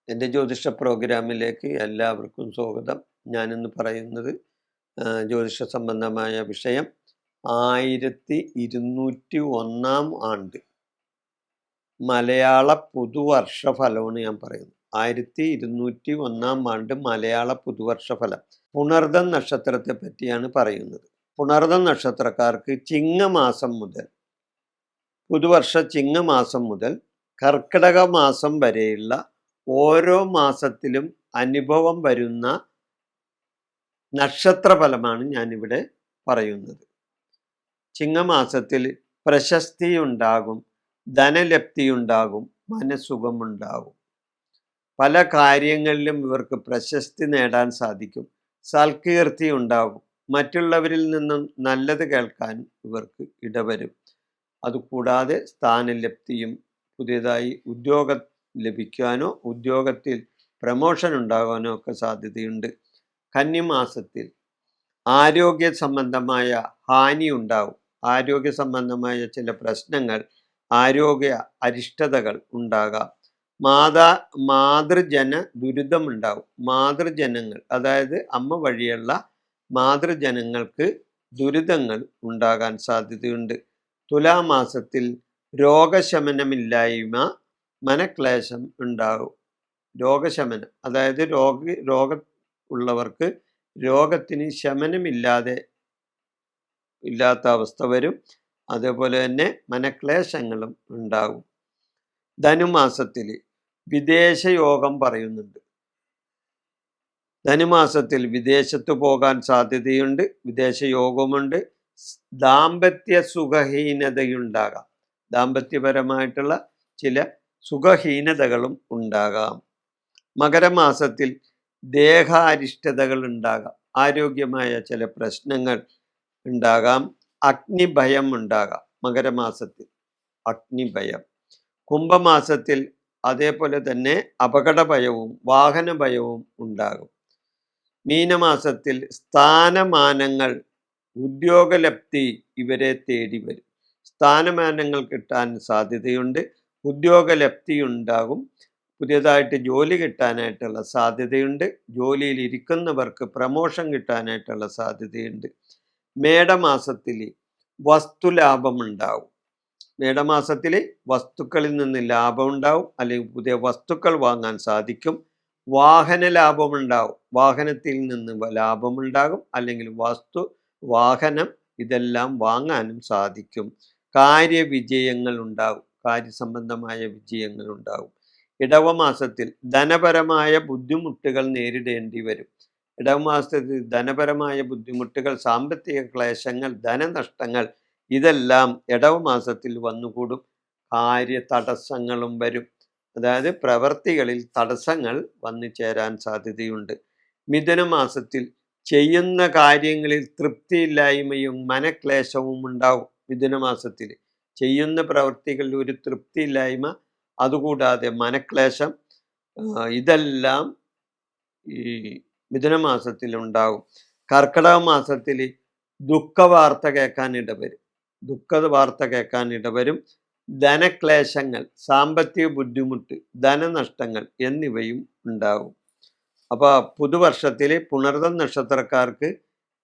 എൻ്റെ ജ്യോതിഷ പ്രോഗ്രാമിലേക്ക് എല്ലാവർക്കും സ്വാഗതം. ഞാനിന്ന് പറയുന്നത് ജ്യോതിഷ സംബന്ധമായ വിഷയം 1201 ആണ്ട് മലയാള പുതുവർഷ ഫലമാണ് ഞാൻ പറയുന്നത്. 1201 ആണ്ട് മലയാള പുതുവർഷ ഫലം പുണർദം നക്ഷത്രത്തെ പറ്റിയാണ് പറയുന്നത്. പുണർദം നക്ഷത്രക്കാർക്ക് ചിങ്ങമാസം മുതൽ പുതുവർഷ ചിങ്ങമാസം മുതൽ കർക്കിടക മാസം വരെയുള്ള ഓരോ മാസത്തിലും അനുഭവം വരുന്ന നക്ഷത്രഫലമാണ് ഞാനിവിടെ പറയുന്നത്. ചിങ്ങമാസത്തിൽ പ്രശസ്തി ഉണ്ടാകും, ധനലബ്ധി ഉണ്ടാകും, മനസുഖമുണ്ടാകും. പല കാര്യങ്ങളിലും ഇവർക്ക് പ്രശസ്തി നേടാൻ സാധിക്കും, സൽകീർത്തി ഉണ്ടാകും, മറ്റുള്ളവരിൽ നിന്നും നല്ലത് കേൾക്കാൻ ഇവർക്ക് ഇടവരും. അതുകൂടാതെ സ്ഥാനലബ്ധിയും പുതിയതായി ഉദ്യോഗം ലഭിക്കാനോ ഉദ്യോഗത്തിൽ പ്രമോഷൻ ഉണ്ടാകാനോ ഒക്കെ സാധ്യതയുണ്ട്. കന്നിമാസത്തിൽ ആരോഗ്യ സംബന്ധമായ ഹാനി ഉണ്ടാവും. ആരോഗ്യ സംബന്ധമായ ചില പ്രശ്നങ്ങൾ, ആരോഗ്യ അരിഷ്ടതകൾ ഉണ്ടാകാം. മാതൃജന ദുരിതമുണ്ടാവും. മാതൃജനങ്ങൾ, അതായത് അമ്മ വഴിയുള്ള മാതൃജനങ്ങൾക്ക് ദുരിതങ്ങൾ ഉണ്ടാകാൻ സാധ്യതയുണ്ട്. തുലാമാസത്തിൽ രോഗശമനമില്ലായ്മ, മനക്ലേശം ഉണ്ടാകും. രോഗശമനം, അതായത് രോഗം ഉള്ളവർക്ക് രോഗത്തിന് ശമനമില്ലാത്ത അവസ്ഥ വരും. അതേപോലെ തന്നെ മനക്ലേശങ്ങളും ഉണ്ടാകും. ധനുമാസത്തിൽ വിദേശയോഗം പറയുന്നുണ്ട്. ധനുമാസത്തിൽ വിദേശത്ത് പോകാൻ സാധ്യതയുണ്ട്, വിദേശയോഗമുണ്ട്. ദാമ്പത്യ സുഖഹീനതയുണ്ടാകാം. ദാമ്പത്യപരമായിട്ടുള്ള ചില സുഖഹീനതകളും ഉണ്ടാകാം. മകരമാസത്തിൽ ദേഹാരിഷ്ടതകൾ ഉണ്ടാകാം. ആരോഗ്യമായ ചില പ്രശ്നങ്ങൾ ഉണ്ടാകാം. അഗ്നിഭയം ഉണ്ടാകാം മകരമാസത്തിൽ, അഗ്നിഭയം. കുംഭമാസത്തിൽ അതേപോലെ തന്നെ അപകട ഭയവും വാഹന ഭയവും ഉണ്ടാകും. മീനമാസത്തിൽ സ്ഥാനമാനങ്ങൾ, ഉദ്യോഗലബ്ധി ഇവരെ തേടി വരും. സ്ഥാനമാനങ്ങൾ കിട്ടാൻ സാധ്യതയുണ്ട്, ഉദ്യോഗലബ്ധി ഉണ്ടാകും, പുതിയതായിട്ട് ജോലി കിട്ടാനായിട്ടുള്ള സാധ്യതയുണ്ട്, ജോലിയിൽ ഇരിക്കുന്നവർക്ക് പ്രമോഷൻ കിട്ടാനായിട്ടുള്ള സാധ്യതയുണ്ട്. മേടമാസത്തിൽ വസ്തുലാഭം ഉണ്ടാവും. മേടമാസത്തിൽ വസ്തുക്കളിൽ നിന്ന് ലാഭം ഉണ്ടാവും, അല്ലെങ്കിൽ പുതിയ വസ്തുക്കൾ വാങ്ങാൻ സാധിക്കും. വാഹന ലാഭമുണ്ടാവും. വാഹനത്തിൽ നിന്ന് ലാഭമുണ്ടാകും, അല്ലെങ്കിൽ വാഹനം ഇതെല്ലാം വാങ്ങാനും സാധിക്കും. കാര്യവിജയങ്ങൾ ഉണ്ടാകും. കാര്യസംബന്ധമായ വിജയങ്ങൾ ഉണ്ടാകും. ഇടവമാസത്തിൽ ധനപരമായ ബുദ്ധിമുട്ടുകൾ നേരിടേണ്ടി വരും. ഇടവമാസത്തിൽ ധനപരമായ ബുദ്ധിമുട്ടുകൾ, സാമ്പത്തിക ക്ലേശങ്ങൾ, ധനനഷ്ടങ്ങൾ ഇതെല്ലാം ഇടവമാസത്തിൽ വന്നുകൂടും. കാര്യ തടസ്സങ്ങളും വരും. അതായത് പ്രവൃത്തികളിൽ തടസ്സങ്ങൾ വന്നു ചേരാൻ സാധ്യതയുണ്ട്. മിഥുനമാസത്തിൽ ചെയ്യുന്ന കാര്യങ്ങളിൽ തൃപ്തിയില്ലായ്മയും മനക്ലേശവും ഉണ്ടാവും. മിഥുനമാസത്തിൽ ചെയ്യുന്ന പ്രവൃത്തികളിൽ ഒരു തൃപ്തിയില്ലായ്മ, അതുകൂടാതെ മനക്ലേശം, ഇതെല്ലാം ഈ മിഥുനമാസത്തിൽ ഉണ്ടാകും. കർക്കിടക മാസത്തിൽ ദുഃഖവാർത്ത കേൾക്കാൻ ഇടവരും. ധനക്ലേശങ്ങൾ, സാമ്പത്തിക ബുദ്ധിമുട്ട്, ധനനഷ്ടങ്ങൾ എന്നിവയും ഉണ്ടാകും. അപ്പോൾ പുതുവർഷത്തിൽ പുണർദം നക്ഷത്രക്കാർക്ക്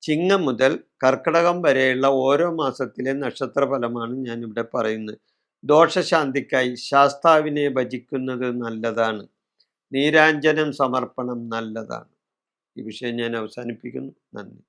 ചിങ്ങം മുതൽ കർക്കിടകം വരെയുള്ള ഓരോ മാസത്തിലെ നക്ഷത്രഫലമാണ് ഞാനിവിടെ പറയുന്നത്. ദോഷശാന്തിക്കായി ശാസ്താവിനെ ഭജിക്കുന്നത് നല്ലതാണ്. നീരാഞ്ജനം സമർപ്പണം നല്ലതാണ്. ഈ വിഷയം ഞാൻ അവസാനിപ്പിക്കുന്നു. നന്ദി.